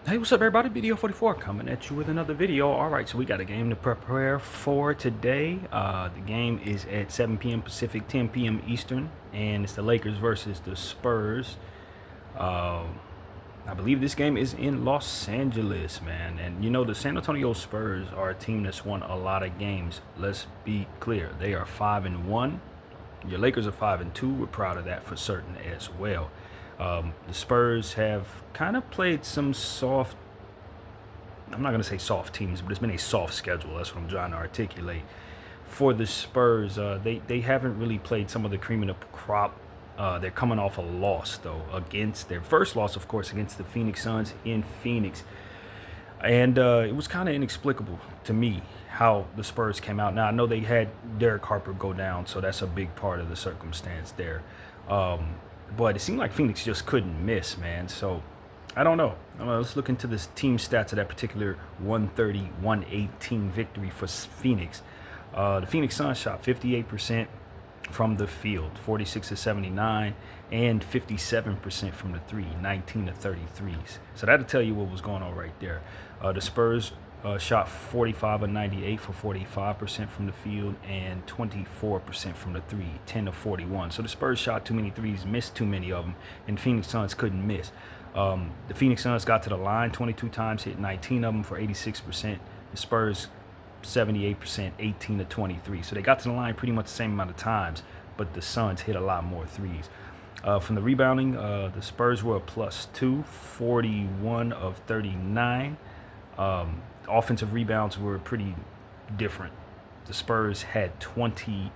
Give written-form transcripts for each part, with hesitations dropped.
Hey, what's up, everybody? Video 44 coming at you with another video. All right, so we got a game to prepare for today. The game is at 7 p.m. Pacific, 10 p.m. Eastern, and it's the Lakers versus the Spurs. I believe this game is in Los Angeles, man. And you know, the San Antonio Spurs are a team that's won a lot of games. Let's be clear, they are 5-1. Your Lakers are 5-2. We're proud of that for certain as well. The Spurs have kind of played some soft, I'm not going to say soft teams, but it's been a soft schedule. That's what I'm trying to articulate. For the Spurs, they haven't really played some of the cream of the crop. They're coming off a loss, though, against their first loss, of course, against the Phoenix Suns in Phoenix. And it was kind of inexplicable to me how the Spurs came out. Now, I know they had Derek Harper go down, so that's a big part of the circumstance there. But it seemed like Phoenix just couldn't miss, man. So I don't know. Let's look into this team stats of that particular 130-118 victory for Phoenix. The Phoenix Suns shot 58% from the field, 46 to 79, and 57% from the three, 19 to 33s. So that'll tell you what was going on right there. The Spurs shot 45 of 98 for 45% from the field and 24% from the three, 10 to 41. So the Spurs shot too many threes, missed too many of them, and Phoenix Suns couldn't miss. The Phoenix Suns got to the line 22 times, hit 19 of them for 86%. The Spurs 78%, 18 to 23. So they got to the line pretty much the same amount of times, but the Suns hit a lot more threes. From the rebounding, the Spurs were a +2, 41 of 39. Offensive rebounds were pretty different. The Spurs had 16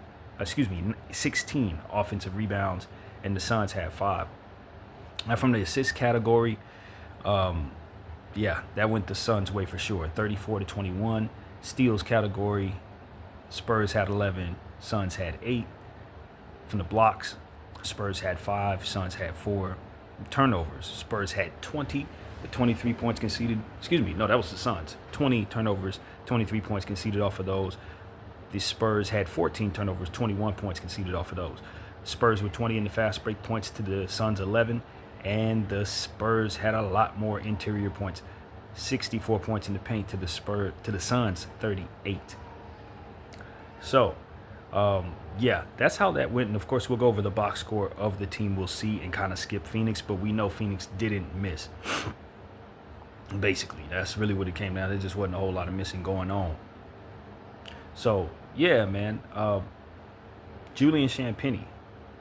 offensive rebounds, and the Suns had 5. Now, from the assist category, that went the Suns' way for sure. 34 to 21. Steals category, Spurs had 11, Suns had 8. From the blocks, Spurs had 5, Suns had 4. Turnovers, Spurs had 20, with 23 points conceded. Excuse me, no, that was the Suns. 20 turnovers, 23 points conceded off of those. The Spurs had 14 turnovers, 21 points conceded off of those. Spurs were 20 in the fast break points to the Suns 11, and the Spurs had a lot more interior points. 64 points in the paint to the Suns 38. So, that's how that went. And of course, we'll go over the box score of the team we'll see and kind of skip Phoenix, but we know Phoenix didn't miss. Basically, that's really what it came down to. There just wasn't a whole lot of missing going on. So, yeah, man. Julian Champagnie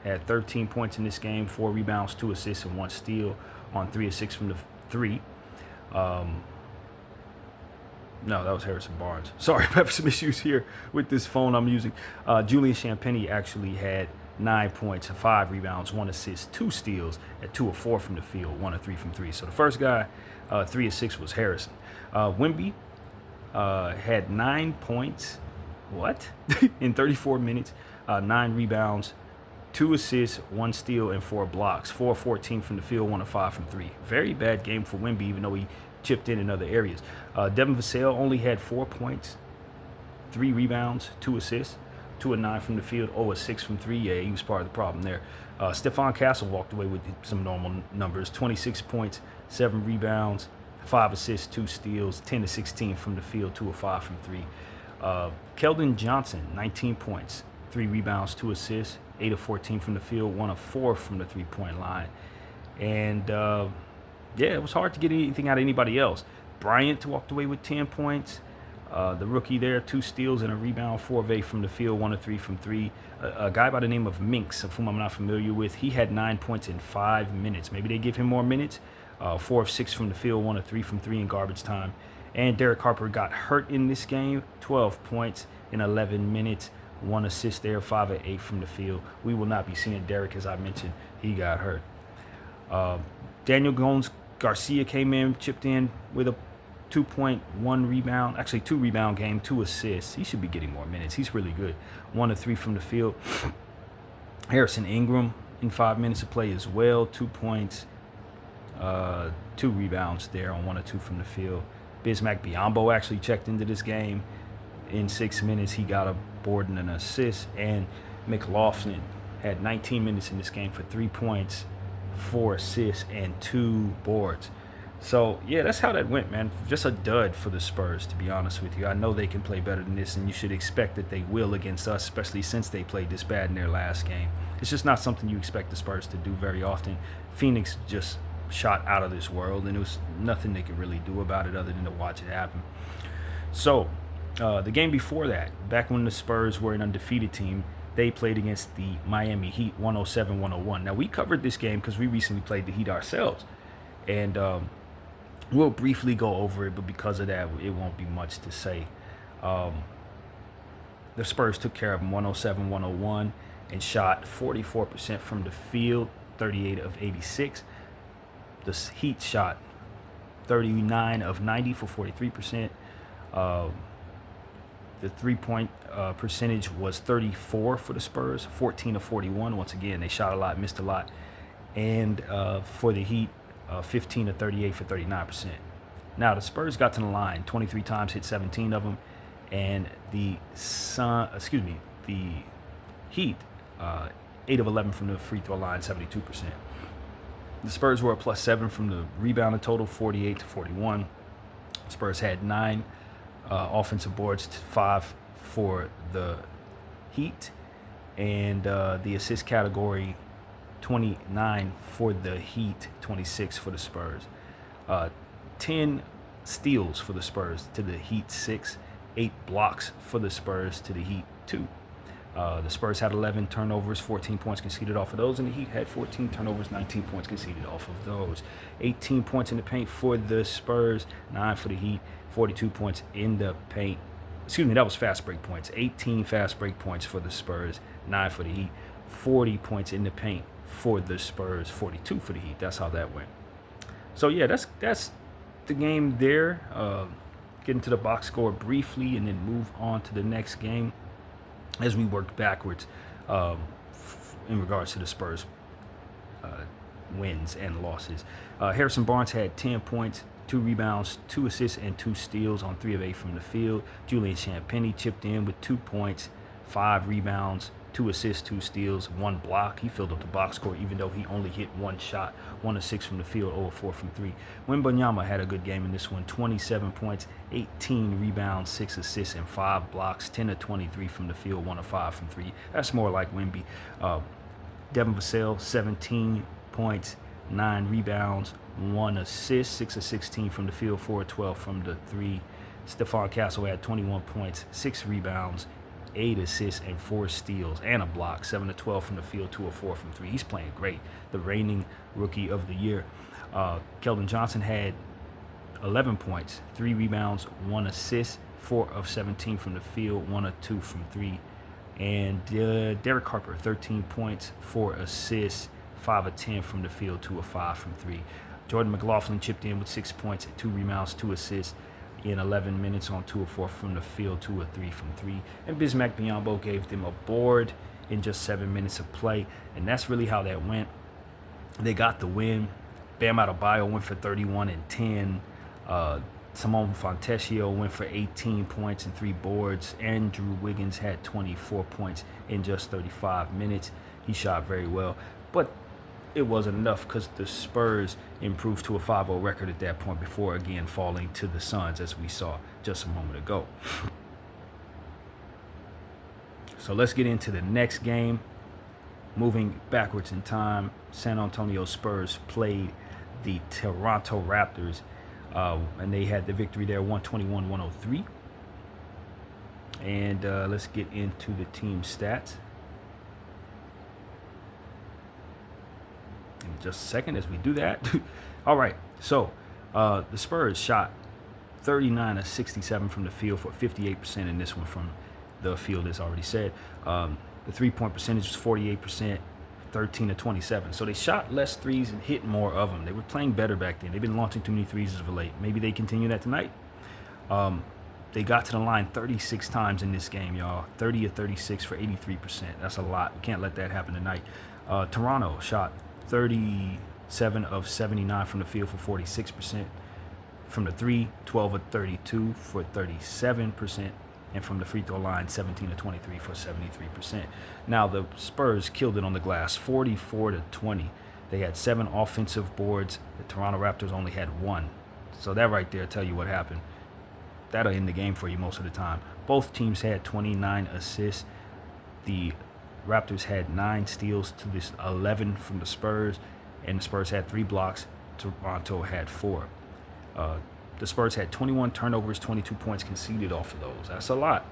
had 13 points in this game, 4 rebounds, 2 assists, and 1 steal on 3 of 6 from the 3. No, that was Harrison Barnes. Sorry, I'm having some issues here with this phone I'm using. Julian Champagnie actually had 9 points, 5 rebounds, 1 assist, 2 steals, at 2 of 4 from the field, 1 of 3 from 3. So the first guy, 3 of 6 was Harrison. Wemby had 9 points. What? In 34 minutes, 9 rebounds, 2 assists, 1 steal, and 4 blocks. 4 of 14 from the field, 1 of 5 from 3. Very bad game for Wemby, even though he chipped in other areas. Devin Vassell only had 4 points, 3 rebounds, 2 assists, 2 of 9 from the field, 0 of 6 from 3. Yeah, he was part of the problem there. Stephon Castle walked away with some normal numbers. 26 points, 7 rebounds, 5 assists, 2 steals, 10 to 16 from the field, 2 of 5 from 3. Keldon Johnson, 19 points, 3 rebounds, 2 assists, 8 of 14 from the field, 1 of 4 from the three-point line. And it was hard to get anything out of anybody else. Bryant walked away with 10 points. The rookie there, 2 steals and a rebound, 4 of 8 from the field, 1 of 3 from 3. A guy by the name of Minks, of whom I'm not familiar with, he had 9 points in 5 minutes. Maybe they give him more minutes. 4 of 6 from the field, 1 of 3 from 3 in garbage time. And Derek Harper got hurt in this game, 12 points in 11 minutes, 1 assist there, 5 of 8 from the field. We will not be seeing Derek, as I mentioned. He got hurt. Daniel Garcia came in, chipped in with a 2.1 rebound, actually 2 rebound game, 2 assists. He should be getting more minutes. He's really good. 1 of 3 from the field. Harrison Ingram in 5 minutes of play as well, 2 points, 2 rebounds there on 1 or 2 from the field. Bismack Biyombo actually checked into this game. In 6 minutes, he got a board and an assist. And McLaughlin had 19 minutes in this game for 3 points, 4 assists, and 2 boards. So yeah, that's how that went, man. Just a dud for the Spurs, to be honest with you. I know they can play better than this, and you should expect that they will against us, especially since they played this bad in their last game. It's just not something you expect the Spurs to do very often. Phoenix just shot out of this world, and it was nothing they could really do about it other than to watch it happen. So the game before that, back when the Spurs were an undefeated team, they played against the Miami Heat 107-101. Now, we covered this game because we recently played the Heat ourselves. And we'll briefly go over it, but because of that, it won't be much to say. Um, the Spurs took care of them 107-101 and shot 44% from the field, 38 of 86. The Heat shot 39 of 90 for 43%. The three-point percentage was 34 for the Spurs, 14 of 41. Once again, they shot a lot, missed a lot. And for the Heat, 15 of 38 for 39%. Now, the Spurs got to the line 23 times, hit 17 of them. And the Heat, 8 of 11 from the free throw line, 72%. The Spurs were a +7 from the rebounding total, 48 to 41. Spurs had 9 offensive boards, 5 for the Heat, and the assist category, 29 for the Heat, 26 for the Spurs. 10 steals for the Spurs to the Heat, 6. 8 blocks for the Spurs to the Heat, 2. The Spurs had 11 turnovers, 14 points conceded off of those, and the Heat had 14 turnovers, 19 points conceded off of those. 18 points in the paint for the Spurs, 9 for the Heat, 42 points in the paint. That was fast break points. 18 fast break points for the Spurs, 9 for the Heat, 40 points in the paint for the Spurs, 42 for the Heat. That's how that went. So yeah, that's the game there. Get into the box score briefly and then move on to the next game as we work backwards in regards to the Spurs wins and losses. Harrison Barnes had 10 points, 2 rebounds, 2 assists, and 2 steals on 3 of 8 from the field. Julian Champagnie chipped in with 2 points, 5 rebounds, 2 assists, 2 steals, 1 block. He filled up the box score even though he only hit 1 shot, 1 of 6 from the field, 0 of 4 from 3. Wembanyama had a good game in this one, 27 points, 18 rebounds, 6 assists, and 5 blocks, 10 of 23 from the field, 1 of 5 from 3. That's more like Wemby. Devin Vassell, 17 points, 9 rebounds, 1 assist, 6 of 16 from the field, 4 of 12 from the 3. Stephon Castle had 21 points, 6 rebounds, 8 assists, and 4 steals, and a block, 7 of 12 from the field, 2 of 4 from 3. He's playing great. The reigning rookie of the year. Keldon Johnson had 11 points, 3 rebounds, 1 assist, 4 of 17 from the field, 1 of 2 from 3. And Derek Harper, 13 points, 4 assists, 5 of 10 from the field, 2 of 5 from 3. Jordan McLaughlin chipped in with 6 points, 2 rebounds, 2 assists in 11 minutes on 2 of 4 from the field, 2 of 3 from 3. And Bismack Biyombo gave them a board in just 7 minutes of play. And that's really how that went. They got the win. Bam Adebayo went for 31 and 10. Simone Fontecchio went for 18 points and 3 boards. Andrew Wiggins had 24 points in just 35 minutes. He shot very well. But it wasn't enough because the Spurs improved to a 5-0 record at that point before again falling to the Suns, as we saw just a moment ago. So let's get into the next game. Moving backwards in time, San Antonio Spurs played the Toronto Raptors, and they had the victory there, 121-103. And let's get into the team stats in just a second as we do that. All right, so the Spurs shot 39 of 67 from the field for 58% in this one from the field, as already said. The three-point percentage was 48%, 13 of 27. So they shot less threes and hit more of them. They were playing better back then. They've been launching too many threes as of late. Maybe they continue that tonight. They got to the line 36 times in this game, y'all. 30 of 36 for 83%. That's a lot. We can't let that happen tonight. Toronto shot 37 of 79 from the field for 46%. From the 3, 12 of 32 for 37%. And from the free throw line, 17 of 23 for 73%. Now, the Spurs killed it on the glass, 44-20. They had 7 offensive boards. The Toronto Raptors only had 1. So that right there tell you what happened. That'll end the game for you most of the time. Both teams had 29 assists. The Raptors had 9 steals to this 11 from the Spurs, and the Spurs had 3 blocks. Toronto had 4. The Spurs had 21 turnovers, 22 points conceded off of those. That's a lot.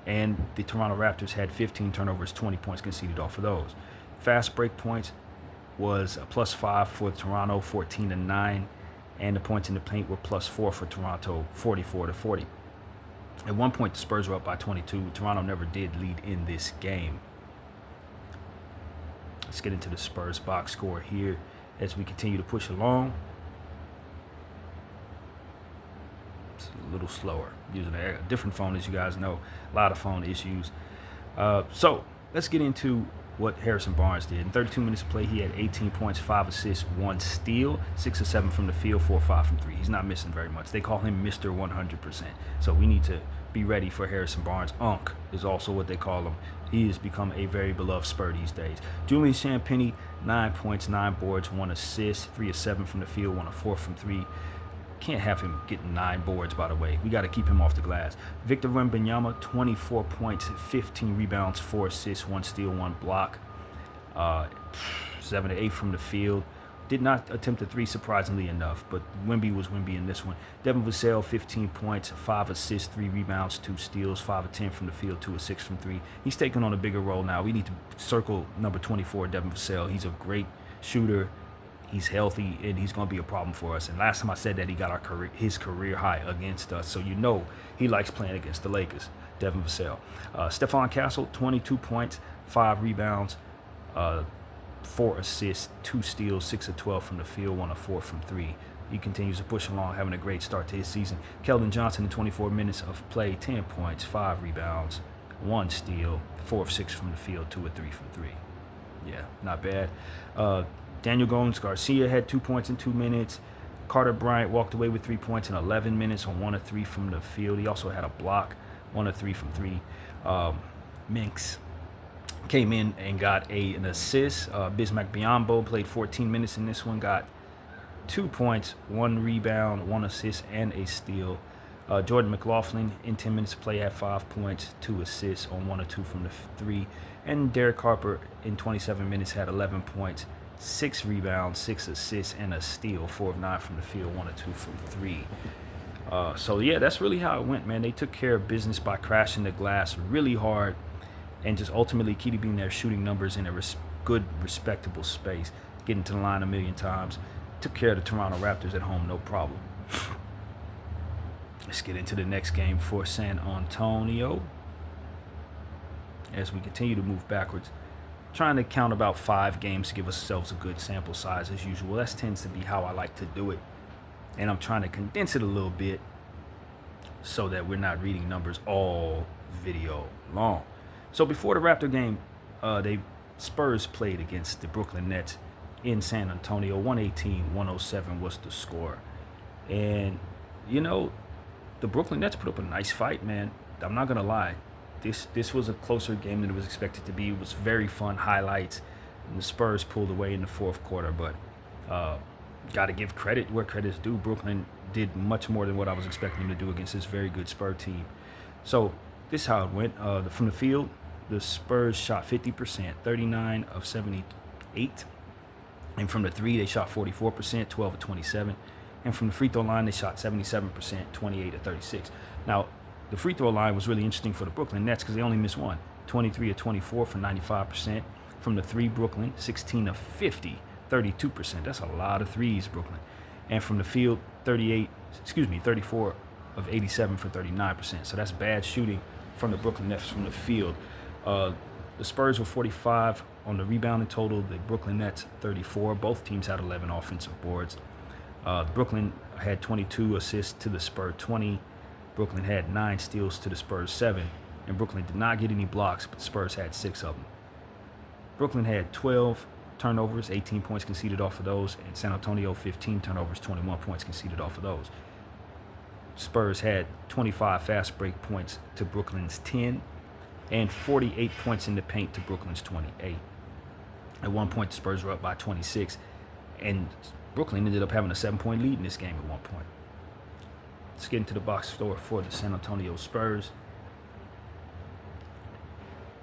And the Toronto Raptors had 15 turnovers, 20 points conceded off of those. Fast break points was a +5 for Toronto, 14-9, and the points in the paint were +4 for Toronto, 44-40. At one point, the Spurs were up by 22. Toronto never did lead in this game. Let's get into the Spurs box score here as we continue to push along. It's a little slower. Using a different phone, as you guys know. A lot of phone issues. So let's get into what Harrison Barnes did. In 32 minutes of play, he had 18 points, 5 assists, 1 steal, 6 or 7 from the field, 4 or 5 from 3. He's not missing very much. They call him Mr. 100%. So we need to be ready for Harrison Barnes. Unk is also what they call him. He has become a very beloved Spur these days. Julian Champagnie, 9 points, 9 boards, 1 assist, 3 or 7 from the field, 1 or 4 from 3. Can't have him getting 9 boards, by the way. We got to keep him off the glass. Victor Wembanyama, 24 points, 15 rebounds, 4 assists, 1 steal, 1 block. 7 to 8 from the field. Did not attempt a 3, surprisingly enough, but Wemby was Wemby in this one. Devin Vassell, 15 points, 5 assists, 3 rebounds, 2 steals, 5 of 10 from the field, 2 of 6 from 3. He's taking on a bigger role now. We need to circle number 24, Devin Vassell. He's a great shooter. He's healthy, and he's going to be a problem for us. And last time I said that, he got his career high against us. So you know he likes playing against the Lakers, Devin Vassell. Stephon Castle, 22 points, 5 rebounds, 4 assists, 2 steals, 6 of 12 from the field, 1 of 4 from 3. He continues to push along, having a great start to his season. Keldon Johnson in 24 minutes of play, 10 points, 5 rebounds, 1 steal, 4 of 6 from the field, 2 of 3 from 3. Yeah, not bad. Daniel Gomes-Garcia had 2 points in 2 minutes. Carter Bryant walked away with 3 points in 11 minutes on 1 of 3 from the field. He also had a block, 1 of 3 from 3. Minks came in and got an assist. Bismack Biyombo played 14 minutes in this one, got 2 points, 1 rebound, 1 assist, and a steal. Jordan McLaughlin in 10 minutes of play had 5 points, 2 assists on 1 or 2 from the 3. And Derek Harper in 27 minutes had 11 points, 6 rebounds, 6 assists, and a steal, 4 of 9 from the field, 1 or 2 from 3. So, yeah, that's really how it went, man. They took care of business by crashing the glass really hard and just ultimately keeping their shooting numbers in a good, respectable space, getting to the line a million times. Took care of the Toronto Raptors at home, no problem. Let's get into the next game for San Antonio as we continue to move backwards. Trying to count about 5 games to give ourselves a good sample size as usual. That tends to be how I like to do it. And I'm trying to condense it a little bit so that we're not reading numbers all video long. So before the Raptor game, Spurs played against the Brooklyn Nets in San Antonio. 118-107 was the score. And, you know, the Brooklyn Nets put up a nice fight, man. I'm not going to lie. This was a closer game than it was expected to be. It was very fun, highlights. And the Spurs pulled away in the fourth quarter, but got to give credit where credit's due. Brooklyn did much more than what I was expecting them to do against this very good Spurs team. So this is how it went. From the field, the Spurs shot 50%, 39 of 78. And from the 3, they shot 44%, 12 of 27. And from the free throw line, they shot 77%, 28 of 36. Now, the free throw line was really interesting for the Brooklyn Nets because they only missed one. 23 of 24 for 95%. From the 3, Brooklyn, 16 of 50, 32%. That's a lot of threes, Brooklyn. And from the field, 34 of 87 for 39%. So that's bad shooting from the Brooklyn Nets from the field. The Spurs were 45 on the rebounding total. The Brooklyn Nets, 34. Both teams had 11 offensive boards. Brooklyn had 22 assists to the Spurs 20. Brooklyn had 9 steals to the Spurs 7. And Brooklyn did not get any blocks, but the Spurs had 6 of them. Brooklyn had 12 turnovers, 18 points conceded off of those. And San Antonio, 15 turnovers, 21 points conceded off of those. Spurs had 25 fast break points to Brooklyn's 10. And 48 points in the paint to Brooklyn's 28. At one point, the Spurs were up by 26. And Brooklyn ended up having a 7-point lead in this game at one point. Let's get into the box score for the San Antonio Spurs.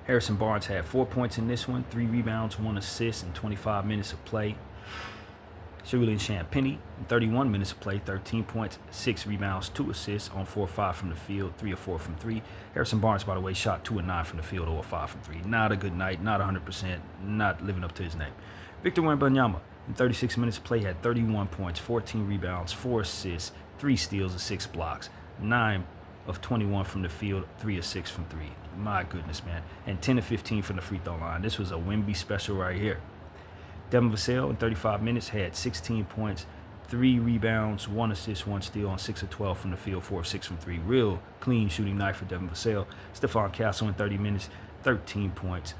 Harrison Barnes had 4 points in this one, 3 rebounds, 1 assist in 25 minutes of play. Julian Champagnie, in 31 minutes of play, 13 points, 6 rebounds, 2 assists on 4 of 5 from the field, 3 of 4 from 3. Harrison Barnes, by the way, shot 2 of 9 from the field, 0 of 5 from 3. Not a good night, not 100%, not living up to his name. Victor Wembanyama, in 36 minutes of play, had 31 points, 14 rebounds, 4 assists, 3 steals, and 6 blocks. 9 of 21 from the field, 3 of 6 from 3. My goodness, man. And 10 of 15 from the free throw line. This was a Wemby special right here. Devin Vassell in 35 minutes had 16 points, 3 rebounds, 1 assist, 1 steal on 6 of 12 from the field, 4 of 6 from 3. Real clean shooting night for Devin Vassell. Stephon Castle in 30 minutes, 13 points,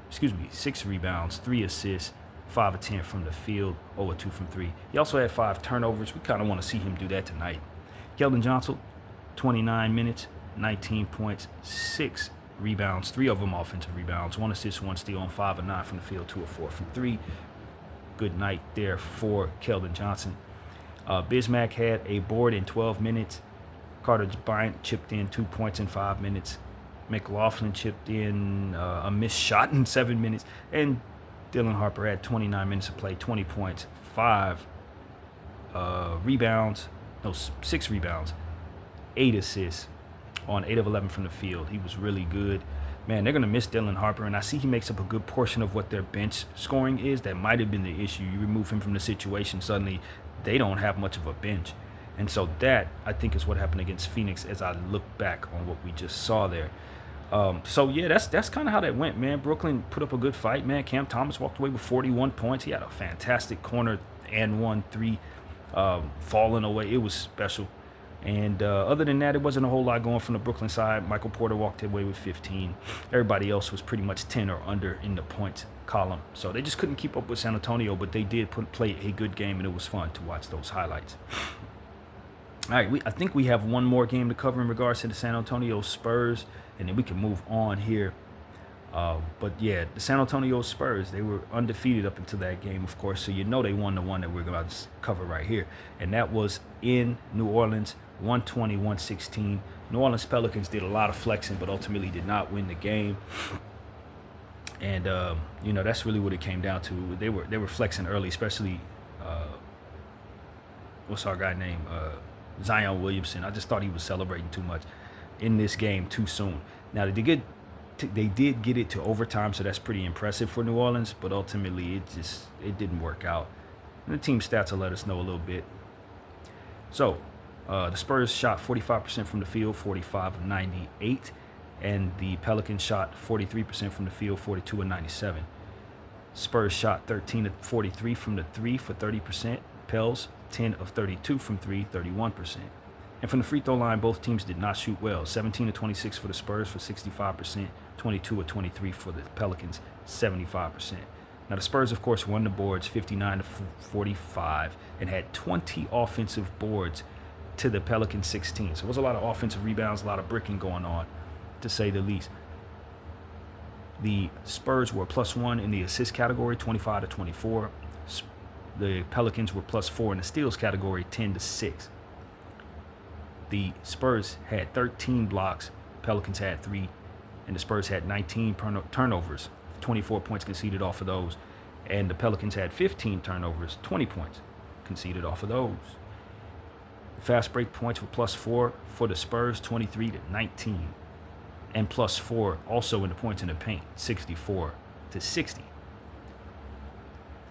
6 rebounds, 3 assists, 5 of 10 from the field, 0 of 2 from 3. He also had 5 turnovers. We kind of want to see him do that tonight. Keldon Johnson, 29 minutes, 19 points, 6 rebounds, 3 of them offensive rebounds, 1 assist, 1 steal on 5 of 9 from the field, 2 of 4 from 3. Good night there for Keldon Johnson. Bismack had a board in 12 minutes. Carter Bryant chipped in 2 points in 5 minutes. McLaughlin chipped in a missed shot in 7 minutes. And Dylan Harper had 29 minutes of play, 20 points, 6 rebounds, 8 assists on 8 of 11 from the field. He was really good. Man, they're going to miss Dylan Harper, and I see he makes up a good portion of what their bench scoring is. That might have been the issue. You remove him from the situation, suddenly they don't have much of a bench. And so that, I think, is what happened against Phoenix as I look back on what we just saw there. That's kind of how that went, man. Brooklyn put up a good fight, man. Cam Thomas walked away with 41 points. He had a fantastic corner and 1-3 falling away. It was special. And other than that, it wasn't a whole lot going from the Brooklyn side. Michael Porter walked away with 15. Everybody else was pretty much 10 or under in the points column. So they just couldn't keep up with San Antonio, but they did play a good game, and it was fun to watch those highlights. All right, I think we have one more game to cover in regards to the San Antonio Spurs, and then we can move on here. But yeah, the San Antonio Spurs, they were undefeated up until that game, of course. So you know they won the one that we're going to cover right here. And that was in New Orleans, 120-116. New Orleans Pelicans did a lot of flexing, but ultimately did not win the game. And, that's really what it came down to. They were flexing early, especially, what's our guy name? Zion Williamson. I just thought he was celebrating too much in this game too soon. Now, they did get it to overtime, so that's pretty impressive for New Orleans, but ultimately it didn't work out. And the team stats will let us know a little bit. So, the Spurs shot 45% from the field, 45 of 98, and the Pelicans shot 43% from the field, 42 of 97. Spurs shot 13 of 43 from the 3 for 30%. Pels 10 of 32 from 3, 31%. And from the free throw line, both teams did not shoot well. 17 of 26 for the Spurs for 65%, 22 of 23 for the Pelicans, 75%. Now, the Spurs, of course, won the boards 59 to 45 and had 20 offensive boards to the Pelicans 16. So it was a lot of offensive rebounds, a lot of bricking going on, to say the least. The Spurs were +1 in the assist category, 25 to 24. The Pelicans were +4 in the steals category, 10 to 6. The Spurs had 13 blocks, Pelicans had 3, and the Spurs had 19 turnovers, 24 points conceded off of those, and the Pelicans had 15 turnovers, 20 points conceded off of those. The fast break points were +4 for the Spurs, 23 to 19, and +4 also in the points in the paint, 64 to 60.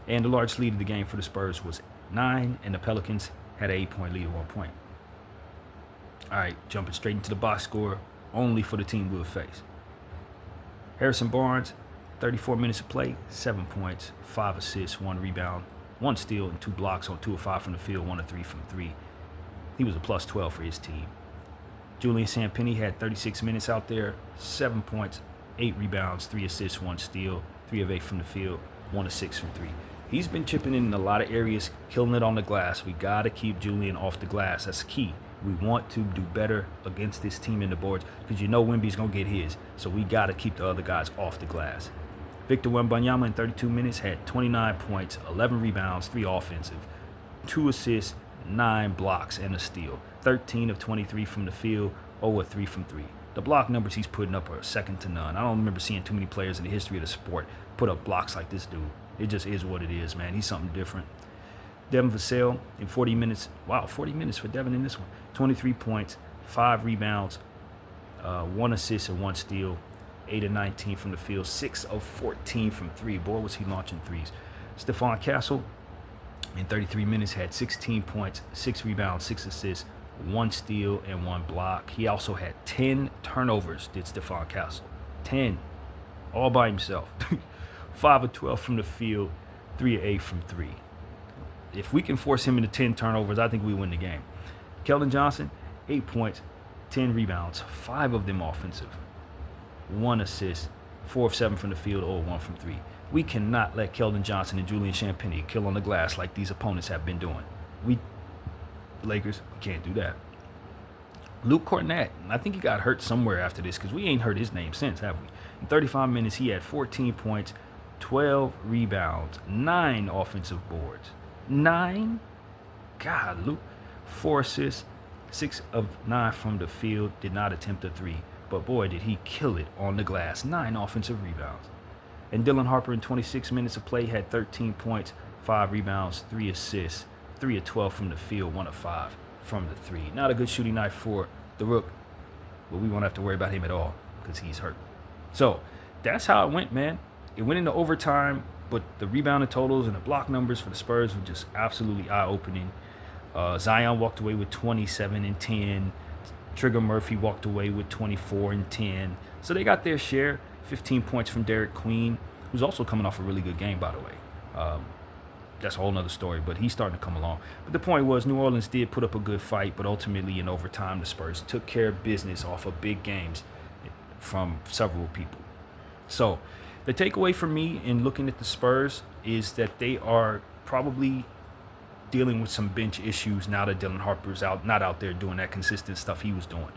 And the largest lead of the game for the Spurs was 9, and the Pelicans had an 8-point lead at 1 point. All right, jumping straight into the box score, only for the team we'll face. Harrison Barnes, 34 minutes of play, 7 points, 5 assists, 1 rebound, 1 steal, and 2 blocks on 2 of 5 from the field, 1 of 3 from 3. He was a +12 for his team. Julian Champagnie had 36 minutes out there, 7 points, 8 rebounds, 3 assists, 1 steal, 3 of 8 from the field, 1 of 6 from 3. He's been chipping in a lot of areas, killing it on the glass. We got to keep Julian off the glass. That's key. We want to do better against this team in the boards because Wemby's going to get his. So we got to keep the other guys off the glass. Victor Wembanyama in 32 minutes had 29 points, 11 rebounds, 3 offensive, 2 assists, 9 blocks, and a steal. 13 of 23 from the field, 0 of 3 from 3. The block numbers he's putting up are second to none. I don't remember seeing too many players in the history of the sport put up blocks like this dude. It just is what it is, man. He's something different. Devin Vassell in 40 minutes. Wow, 40 minutes for Devin in this one. 23 points, 5 rebounds, 1 assist and 1 steal. 8 of 19 from the field, 6 of 14 from 3. Boy, was he launching threes. Stephon Castle in 33 minutes had 16 points, 6 rebounds, 6 assists, 1 steal, and 1 block. He also had 10 turnovers, did Stephon Castle. 10. All by himself. 5 of 12 from the field, 3 of 8 from 3. If we can force him into 10 turnovers, I think we win the game. Keldon Johnson, 8 points, 10 rebounds, 5 of them offensive, 1 assist, 4 of 7 from the field, 0 of 1 from 3. We cannot let Keldon Johnson and Julian Champagnie kill on the glass like these opponents have been doing. Lakers, we can't do that. Luke Cornett, I think he got hurt somewhere after this because we ain't heard his name since, have we? In 35 minutes, he had 14 points, 12 rebounds, 9 offensive boards. 9? God, Luke. 4 assists, 6 of 9 from the field, did not attempt a 3. But boy, did he kill it on the glass. 9 offensive rebounds. And Dylan Harper in 26 minutes of play had 13 points, 5 rebounds, 3 assists, 3 of 12 from the field, 1 of 5 from the 3. Not a good shooting night for the Rook, but we won't have to worry about him at all because he's hurt. So that's how it went, man. It went into overtime, but the rebounding totals and the block numbers for the Spurs were just absolutely eye-opening. Zion walked away with 27 and 10. Trigger Murphy walked away with 24 and 10. So they got their share. 15 points from Derek Queen, who's also coming off a really good game, by the way. That's a whole nother story, but he's starting to come along. But the point was, New Orleans did put up a good fight, but ultimately in overtime, the Spurs took care of business off of big games from several people. So the takeaway for me in looking at the Spurs is that they are probably dealing with some bench issues now that Dylan Harper's not out there doing that consistent stuff he was doing.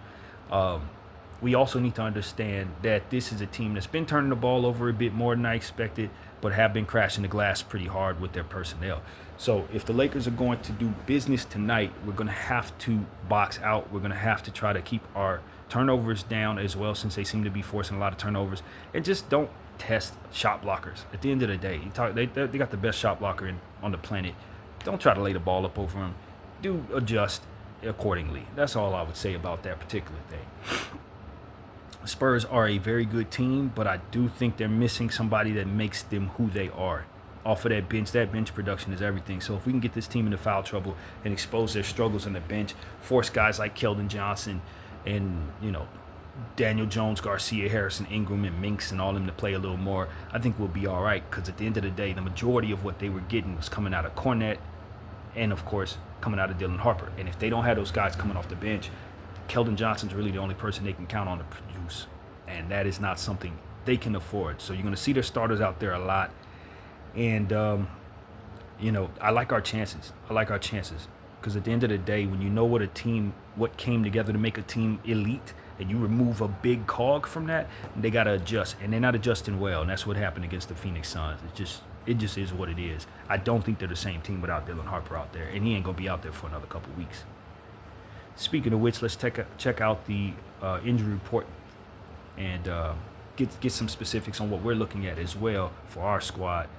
We also need to understand that this is a team that's been turning the ball over a bit more than I expected, but have been crashing the glass pretty hard with their personnel. So if the Lakers are going to do business tonight, we're going to have to box out. We're going to have to try to keep our turnovers down as well, since they seem to be forcing a lot of turnovers. And just don't test shot blockers. At the end of the day, they got the best shot blocker on the planet. Don't try to lay the ball up over him. Do adjust accordingly. That's all I would say about that particular thing. Spurs are a very good team, but I do think they're missing somebody that makes them who they are. Off of that bench production is everything. So if we can get this team into foul trouble and expose their struggles on the bench, force guys like Keldon Johnson and, Daniel Jones, Garcia, Harrison, Ingram, and Minks and all them to play a little more, I think we'll be all right. Because at the end of the day, the majority of what they were getting was coming out of Cornette and, of course, coming out of Dylan Harper. And if they don't have those guys coming off the bench, Keldon Johnson's really the only person they can count on to produce. And that is not something they can afford. So you're going to see their starters out there a lot. And, I like our chances. Because at the end of the day, when you know what came together to make a team elite, and you remove a big cog from that, they got to adjust. And they're not adjusting well. And that's what happened against the Phoenix Suns. It just is what it is. I don't think they're the same team without Dylan Harper out there. And he ain't going to be out there for another couple weeks. Speaking of which, let's check out the injury report and get some specifics on what we're looking at as well for our squad.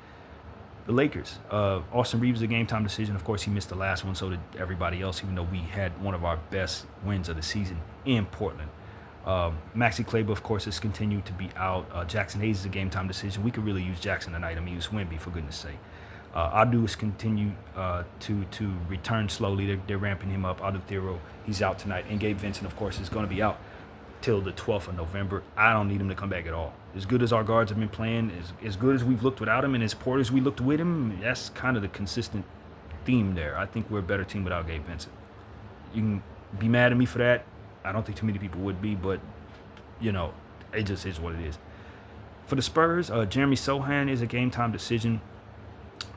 The Lakers. Austin Reeves is a game-time decision. Of course, he missed the last one, so did everybody else, even though we had one of our best wins of the season in Portland. Maxi Kleber, of course, has continued to be out. Jackson Hayes is a game-time decision. We could really use Jackson tonight. I mean, he was Wemby, for goodness sake. Adu has continued to return slowly. They're ramping him up. Adu Thero, he's out tonight. And Gabe Vincent, of course, is going to be out till the 12th of November. I don't need him to come back at all. As good as our guards have been playing, as good as we've looked without him, and as poor as we looked with him, that's kind of the consistent theme there. I think we're a better team without Gabe Vincent. You can be mad at me for that. I don't think too many people would be, but, it just is what it is. For the Spurs, Jeremy Sohan is a game-time decision.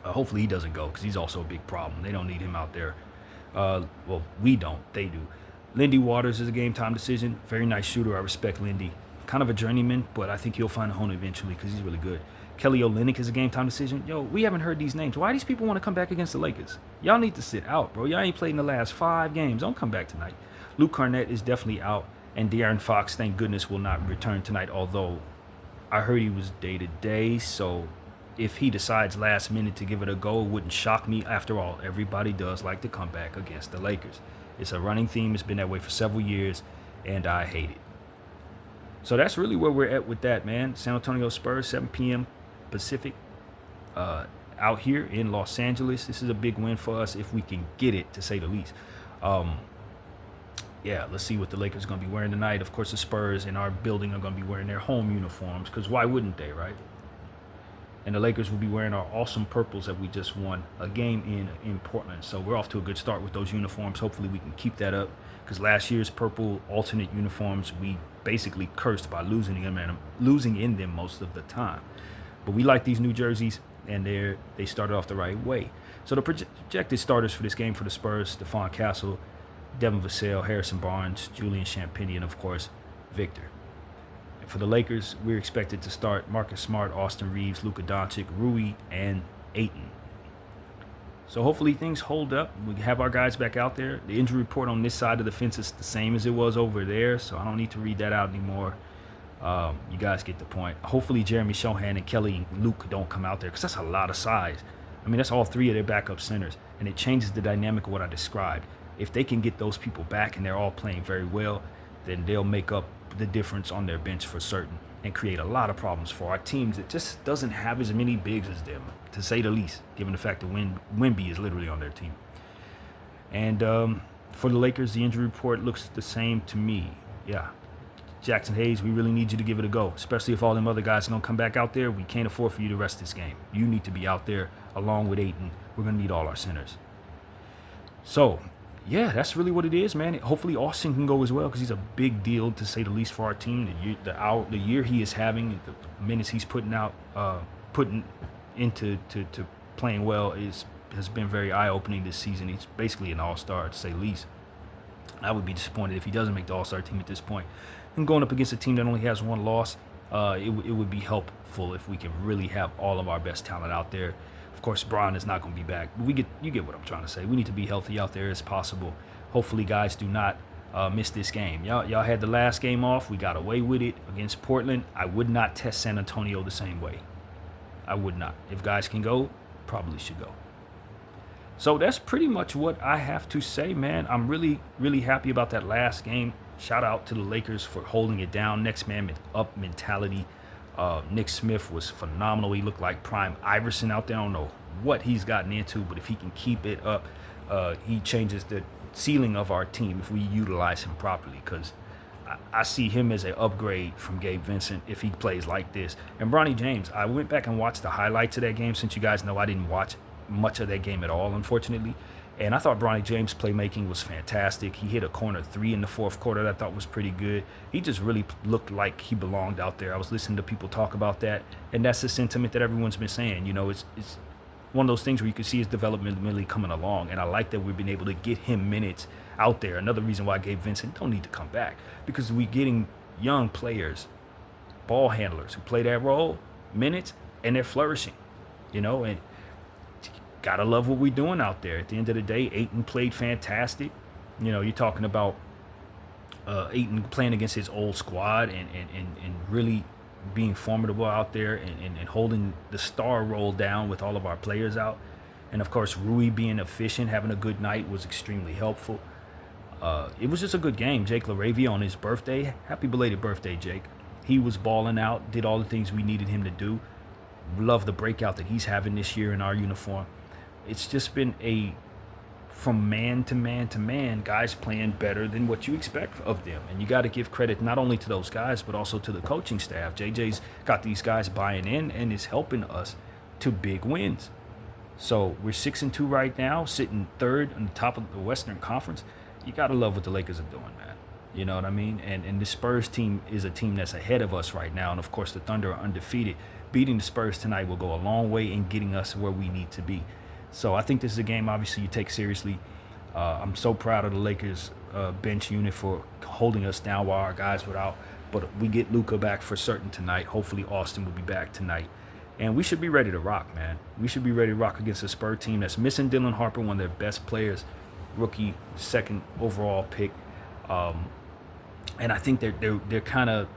Hopefully he doesn't go because he's also a big problem. They don't need him out there. Well, we don't. They do. Lindy Waters is a game-time decision. Very nice shooter. I respect Lindy. Kind of a journeyman, but I think he'll find a home eventually because he's really good. Kelly Olynyk is a game time decision. Yo, we haven't heard these names. Why do these people want to come back against the Lakers? Y'all need to sit out, bro. Y'all ain't played in the last 5 games. Don't come back tonight. Luke Cornett is definitely out, and De'Aaron Fox, thank goodness, will not return tonight, although I heard he was day-to-day, so if he decides last minute to give it a go, it wouldn't shock me. After all, everybody does like to come back against the Lakers. It's a running theme. It's been that way for several years, and I hate it. So that's really where we're at with that, man. San Antonio Spurs, 7 p.m. Pacific, out here in Los Angeles. This is a big win for us if we can get it, to say the least. Yeah, let's see what the Lakers are going to be wearing tonight. Of course, the Spurs in our building are going to be wearing their home uniforms, because why wouldn't they, right? And the Lakers will be wearing our awesome purples that we just won a game in Portland. So we're off to a good start with those uniforms. Hopefully we can keep that up, because last year's purple alternate uniforms, we basically cursed by losing in them most of the time. But we like these new jerseys, and they started off the right way. So the projected starters for this game for the Spurs: Stephon Castle, Devin Vassell, Harrison Barnes, Julian Champagnie, and of course, Victor. And for the Lakers, we're expected to start Marcus Smart, Austin Reeves, Luka Doncic, Rui, and Ayton. So hopefully things hold up. We have our guys back out there. The injury report on this side of the fence is the same as it was over there, so I don't need to read that out anymore. You guys get the point. Hopefully Jeremy Shohan and Kelly and Luke don't come out there, because that's a lot of size. I mean, that's all 3 of their backup centers, and it changes the dynamic of what I described. If they can get those people back and they're all playing very well, then they'll make up the difference on their bench for certain and create a lot of problems for our teams that just doesn't have as many bigs as them, to say the least, given the fact that Wemby is literally on their team. And for the Lakers, the injury report looks the same to me. Yeah. Jackson Hayes, we really need you to give it a go, especially if all them other guys are going to come back out there. We can't afford for you to rest this game. You need to be out there along with Ayton. We're going to need all our centers. So, yeah, that's really what it is, man. Hopefully Austin can go as well, because he's a big deal, to say the least, for our team. The year he is having, the minutes he's putting into playing well has been very eye-opening this season. He's basically an all-star, to say the least. I would be disappointed if he doesn't make the all-star team at this point. And going up against a team that only has 1 loss, it would be helpful if we can really have all of our best talent out there. Of course, Bron is not going to be back. But you get what I'm trying to say. We need to be healthy out there as possible. Hopefully, guys do not miss this game. Y'all had the last game off. We got away with it against Portland. I would not test San Antonio the same way. I would not. If guys can go, probably should go. So that's pretty much what I have to say, man. I'm really, really happy about that last game. Shout out to the Lakers for holding it down. Next man up mentality. Nick Smith was phenomenal. He looked like prime Iverson out there. I don't know what he's gotten into, but if he can keep it up, he changes the ceiling of our team if we utilize him properly, because I see him as an upgrade from Gabe Vincent if he plays like this. And Bronny James, I went back and watched the highlights of that game, since you guys know I didn't watch much of that game at all, unfortunately. And I thought Bronny James' playmaking was fantastic. He hit a corner 3 in the 4th quarter that I thought was pretty good. He just really looked like he belonged out there. I was listening to people talk about that, and that's the sentiment that everyone's been saying. You know, it's one of those things where you can see his development really coming along, and I like that we've been able to get him minutes out there. Another reason why Gabe Vincent don't need to come back, because we're getting young players, ball handlers who play that role, minutes, and they're flourishing, you know, and gotta love what we're doing out there. At the end of the day, Ayton played fantastic. You know, you're talking about Ayton playing against his old squad and really being formidable out there and holding the star role down with all of our players out. And of course, Rui being efficient, having a good night was extremely helpful. It was just a good game. Jake LaRavia on his birthday. Happy belated birthday, Jake. He was balling out, did all the things we needed him to do. Love the breakout that he's having this year in our uniform. It's just been from man to man to man, guys playing better than what you expect of them. And you got to give credit not only to those guys, but also to the coaching staff. JJ's got these guys buying in and is helping us to big wins. So we're 6-2 right now, sitting 3rd on the top of the Western Conference. You got to love what the Lakers are doing, man. You know what I mean? And the Spurs team is a team that's ahead of us right now. And, of course, the Thunder are undefeated. Beating the Spurs tonight will go a long way in getting us where we need to be. So I think this is a game, obviously, you take seriously. I'm so proud of the Lakers bench unit for holding us down while our guys were out. But we get Luka back for certain tonight. Hopefully Austin will be back tonight. And we should be ready to rock, man. We should be ready to rock against a Spurs team that's missing Dylan Harper, one of their best players, rookie, second overall pick. And I think they're kind of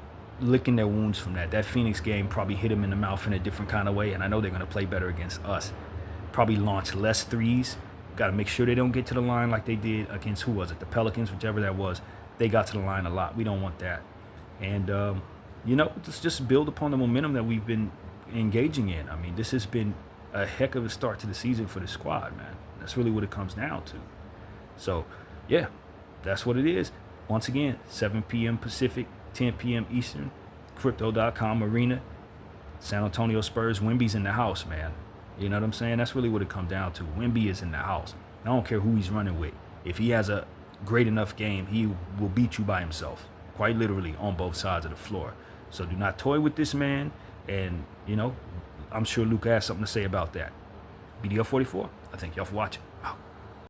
licking their wounds from that. That Phoenix game probably hit them in the mouth in a different kind of way, and I know they're going to play better against us. Probably launch less threes. Got to make sure they don't get to the line like they did against, who was it, the Pelicans, whichever that was. They got to the line a lot. We don't want that. And, just build upon the momentum that we've been engaging in. I mean, this has been a heck of a start to the season for the squad, man. That's really what it comes down to. So, yeah, that's what it is. Once again, 7 p.m. Pacific, 10 p.m. Eastern, Crypto.com Arena, San Antonio Spurs. Wemby's in the house, man. You know what I'm saying? That's really what it comes down to. Wemby is in the house. I don't care who he's running with. If he has a great enough game, he will beat you by himself, quite literally, on both sides of the floor. So do not toy with this man. And, I'm sure Luka has something to say about that. BDL 44, I thank y'all for watching.